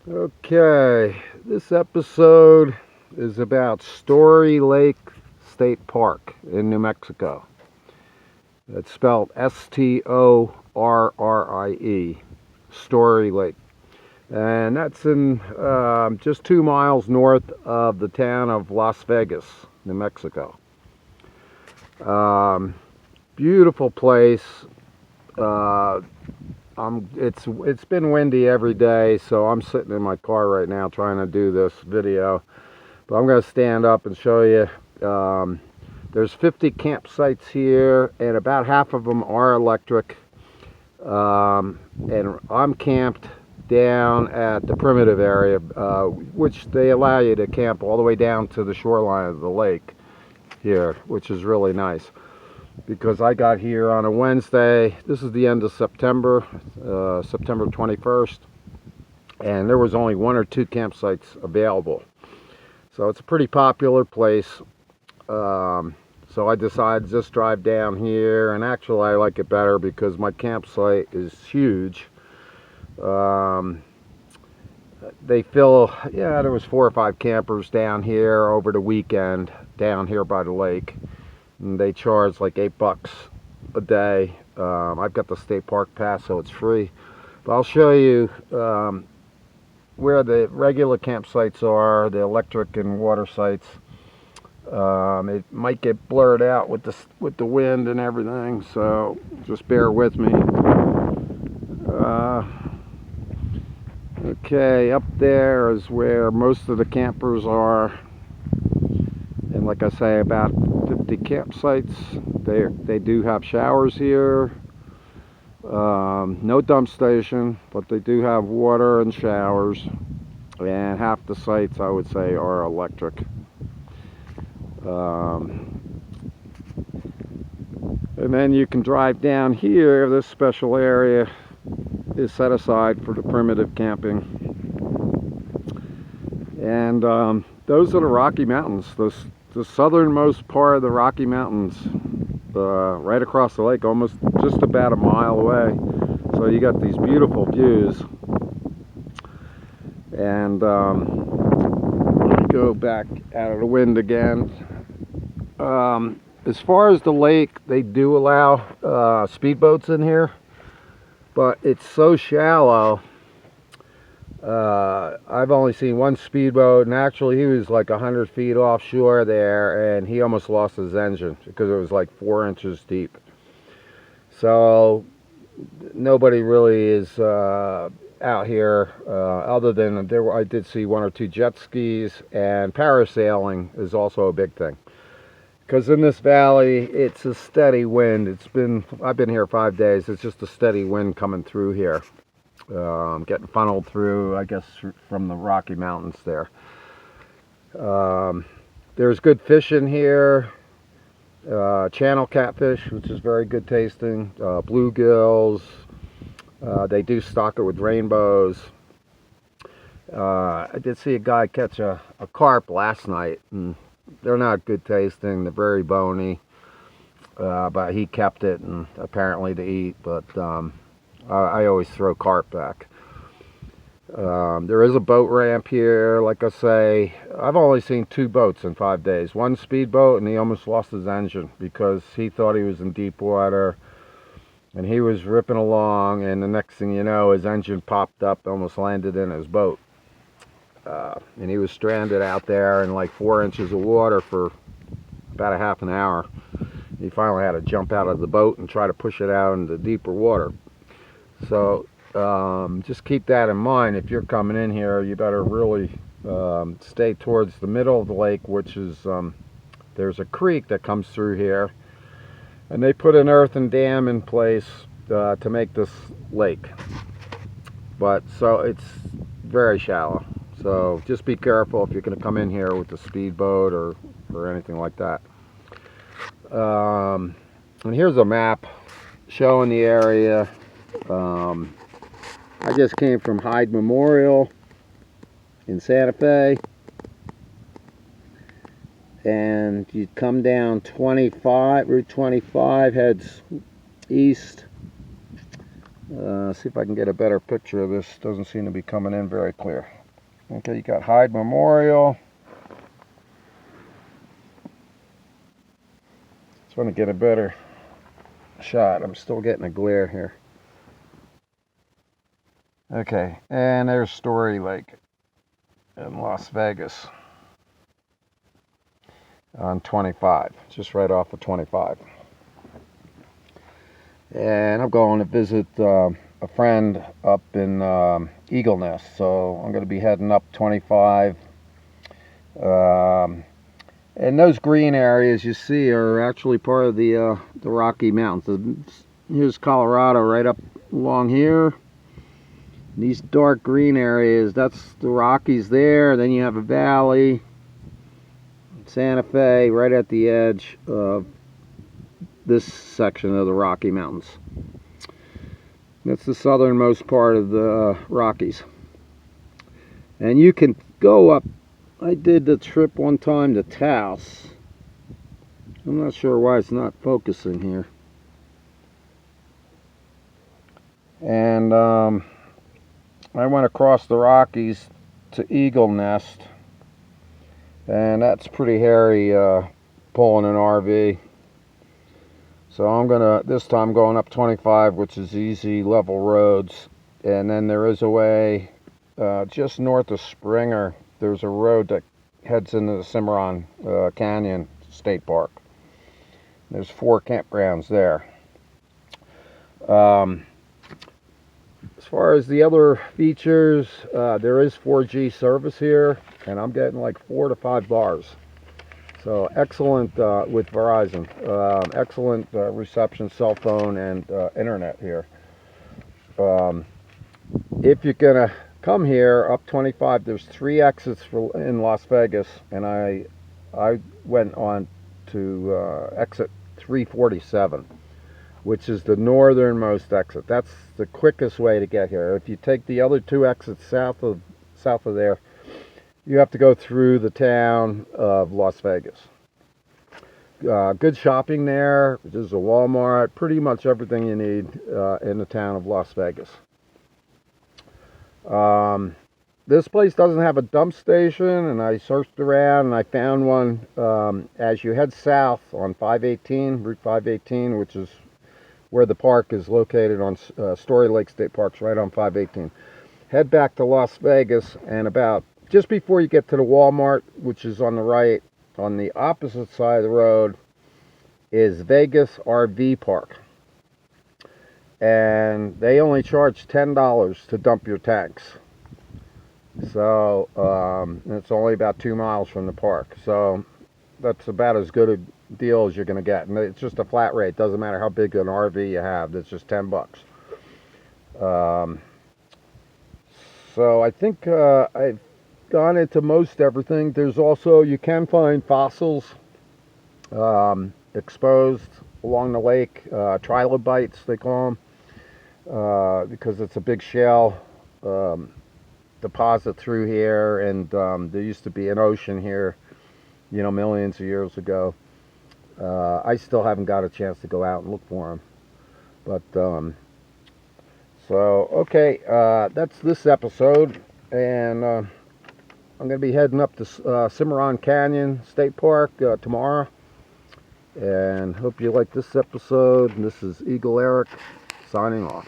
Okay, this episode is about Storrie Lake State Park in New Mexico. It's spelled Storrie, Storrie Lake. And that's in just 2 miles north of the town of Las Vegas, New Mexico. Um, Beautiful place. Uh, it's been windy every day, so I'm sitting in my car right now trying to do this video. But I'm going to stand up and show you. There's 50 campsites here, and about half of them are electric. And I'm camped down at the primitive area, which they allow you to camp all the way down to the shoreline of the lake here, which is really nice. Because I got here on a Wednesday. This is the end of September, September 21st, and there was only 1 or 2 campsites available. So it's a pretty popular place. So I decided to just drive down here, and actually I like it better because my campsite is huge. They fill, yeah, there was 4 or 5 campers down here over the weekend, down here by the lake. And they charge like $8 a day. I've got the state park pass, so it's free. But I'll show you where the regular campsites are, the electric and water sites. It might get blurred out with the wind and everything, so just bear with me. Okay, up there is where most of the campers are. And like I say, about 50 campsites. They do have showers here. No dump station, but they do have water and showers. And half the sites, I would say, are electric. And then you can drive down here. This special area is set aside for the primitive camping. And those are the Rocky Mountains. The southernmost part of the Rocky Mountains, right across the lake, almost just about a mile away. So you got these beautiful views. And let me go back out of the wind again. As far as the lake, they do allow speedboats in here, but it's so shallow. I've only seen 1 speedboat, and actually he was like 100 feet offshore there, and he almost lost his engine because it was like 4 inches deep. So nobody really is out here, other than I did see 1 or 2 jet skis, and parasailing is also a big thing. Because in this valley, it's a steady wind. I've been here 5 days. It's just a steady wind coming through here. Getting funneled through, I guess, from the Rocky Mountains there. There's good fish in here. Channel catfish, which is very good tasting. Bluegills. They do stock it with rainbows. I did see a guy catch a carp last night, and they're not good tasting. They're very bony. But he kept it, and apparently to eat. But I always throw carp back. There is a boat ramp here. Like I say, I've only seen 2 boats in 5 days. 1 speedboat, and he almost lost his engine because he thought he was in deep water, and he was ripping along, and the next thing you know, his engine popped up, almost landed in his boat. And he was stranded out there in like 4 inches of water for about a half an hour. He finally had to jump out of the boat and try to push it out into deeper water. So just keep that in mind. If you're coming in here, you better really stay towards the middle of the lake, which is there's a creek that comes through here, and they put an earthen dam in place to make this lake. But so it's very shallow. So just be careful if you're going to come in here with a speedboat or anything like that. And here's a map showing the area. I just came from Hyde Memorial in Santa Fe, and you come down Route 25 heads east, See if I can get a better picture of this. Doesn't seem to be coming in very clear. Okay, you got Hyde Memorial. Just want to get a better shot. I'm still getting a glare here. Okay, and there's Storrie Lake in Las Vegas on 25, just right off of 25. And I'm going to visit a friend up in Eagle Nest, so I'm going to be heading up 25. And those green areas you see are actually part of the Rocky Mountains. Here's Colorado right up along here. These dark green areas, that's the Rockies there. Then you have a valley, Santa Fe, right at the edge of this section of the Rocky Mountains. That's the southernmost part of the Rockies. And you can go up. I did the trip one time to Taos. I'm not sure why it's not focusing here. And I went across the Rockies to Eagle Nest. And that's pretty hairy pulling an RV. So I'm this time going up 25, which is easy level roads. And then there is a way just north of Springer. There's a road that heads into the Cimarron Canyon State Park. There's 4 campgrounds there. As far as the other features, there is 4G service here, and I'm getting like 4 to 5 bars. So excellent with Verizon. Excellent reception, cell phone, and internet here. If you're gonna come here up 25, there's 3 exits in Las Vegas, and I went on to exit 347, which is the northernmost exit. That's the quickest way to get here. If you take the other 2 exits south of there, you have to go through the town of Las Vegas. Good shopping there. There's a Walmart, pretty much everything you need in the town of Las Vegas. This place doesn't have a dump station, and I searched around and I found one as you head south on 518, Route 518, which is where the park is located on Storrie Lake State Park, right on 518. Head back to Las Vegas, and about just before you get to the Walmart, which is on the right, on the opposite side of the road, is Vegas RV Park. And they only charge $10 to dump your tanks. So it's only about 2 miles from the park. So that's about as good a deal as you're going to get. And it's just a flat rate. Doesn't matter how big an RV you have. It's just $10. So I think I've gone into most everything. There's also, you can find fossils exposed along the lake, trilobites they call them, because it's a big shale deposit through here, and there used to be an ocean here, you know, millions of years ago. I still haven't got a chance to go out and look for them, but so okay, that's this episode, and I'm going to be heading up to Cimarron Canyon State Park tomorrow. And hope you like this episode. And this is Eagle Eric signing off.